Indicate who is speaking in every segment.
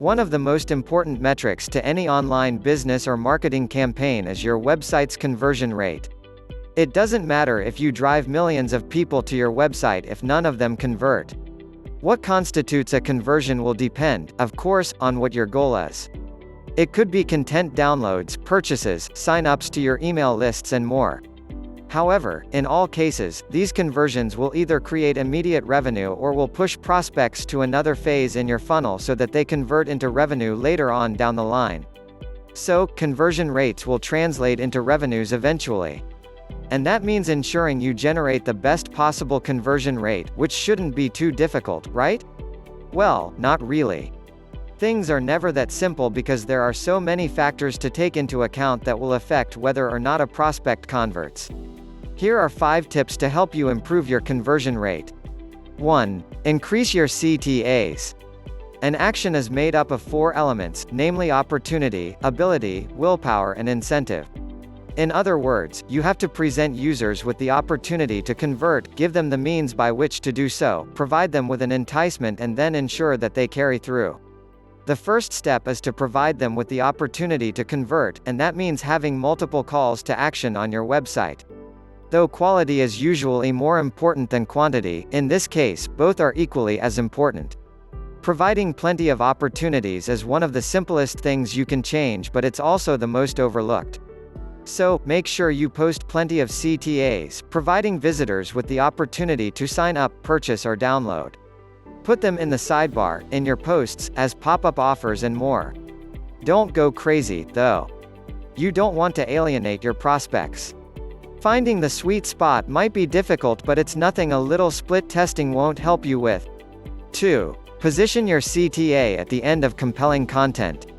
Speaker 1: One of the most important metrics to any online business or marketing campaign is your website's conversion rate. It doesn't matter if you drive millions of people to your website if none of them convert. What constitutes a conversion will depend, of course, on what your goal is. It could be content downloads, purchases, sign-ups to your email lists and more. However, in all cases, these conversions will either create immediate revenue or will push prospects to another phase in your funnel so that they convert into revenue later on down the line. So, conversion rates will translate into revenues eventually. And that means ensuring you generate the best possible conversion rate, which shouldn't be too difficult, right? Well, not really. Things are never that simple because there are so many factors to take into account that will affect whether or not a prospect converts. Here are 5 tips to help you improve your conversion rate. 1. Increase your CTAs. An action is made up of 4 elements, namely opportunity, ability, willpower and incentive. In other words, you have to present users with the opportunity to convert, give them the means by which to do so, provide them with an enticement and then ensure that they carry through. The first step is to provide them with the opportunity to convert, and that means having multiple calls to action on your website. Though quality is usually more important than quantity, in this case, both are equally as important. Providing plenty of opportunities is one of the simplest things you can change, but it's also the most overlooked. So, make sure you post plenty of CTAs, providing visitors with the opportunity to sign up, purchase or download. Put them in the sidebar, in your posts, as pop-up offers and more. Don't go crazy, though. You don't want to alienate your prospects. Finding the sweet spot might be difficult, but it's nothing a little split testing won't help you with. 2. Position your CTA at the end of compelling content.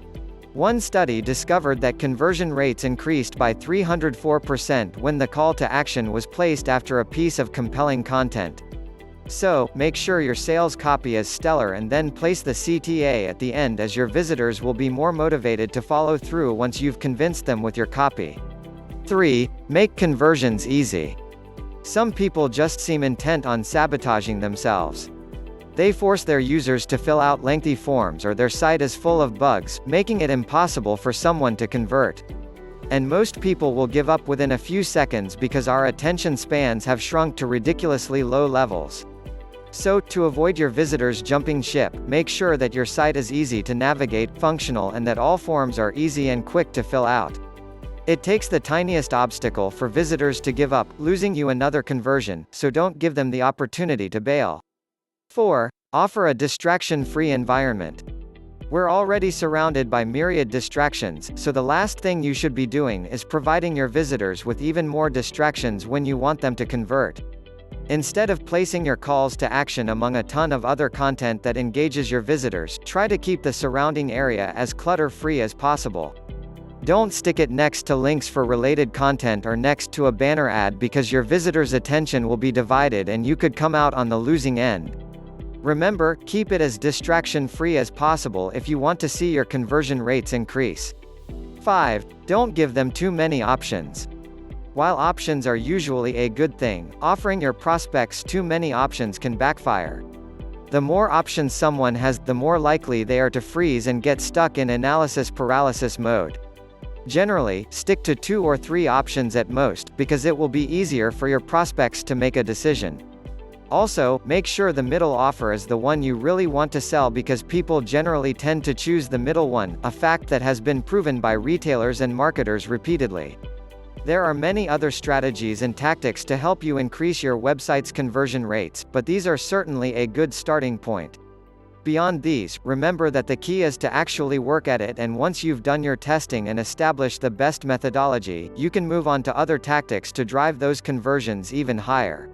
Speaker 1: One study discovered that conversion rates increased by 304% when the call to action was placed after a piece of compelling content. So, make sure your sales copy is stellar and then place the CTA at the end, as your visitors will be more motivated to follow through once you've convinced them with your copy. 3. Make conversions easy. Some people just seem intent on sabotaging themselves. They force their users to fill out lengthy forms, or their site is full of bugs, making it impossible for someone to convert. And most people will give up within a few seconds because our attention spans have shrunk to ridiculously low levels. So, to avoid your visitors jumping ship, make sure that your site is easy to navigate, functional, and that all forms are easy and quick to fill out. It takes the tiniest obstacle for visitors to give up, losing you another conversion, so don't give them the opportunity to bail. 4. Offer a distraction-free environment. We're already surrounded by myriad distractions, so the last thing you should be doing is providing your visitors with even more distractions when you want them to convert. Instead of placing your calls to action among a ton of other content that engages your visitors, try to keep the surrounding area as clutter-free as possible. Don't stick it next to links for related content or next to a banner ad, because your visitors' attention will be divided and you could come out on the losing end. Remember, keep it as distraction-free as possible if you want to see your conversion rates increase. 5. Don't give them too many options. While options are usually a good thing, offering your prospects too many options can backfire. The more options someone has, the more likely they are to freeze and get stuck in analysis paralysis mode. Generally, stick to 2 or 3 options at most, because it will be easier for your prospects to make a decision. Also, make sure the middle offer is the one you really want to sell, because people generally tend to choose the middle one, a fact that has been proven by retailers and marketers repeatedly. There are many other strategies and tactics to help you increase your website's conversion rates, but these are certainly a good starting point. Beyond these, remember that the key is to actually work at it, and once you've done your testing and established the best methodology, you can move on to other tactics to drive those conversions even higher.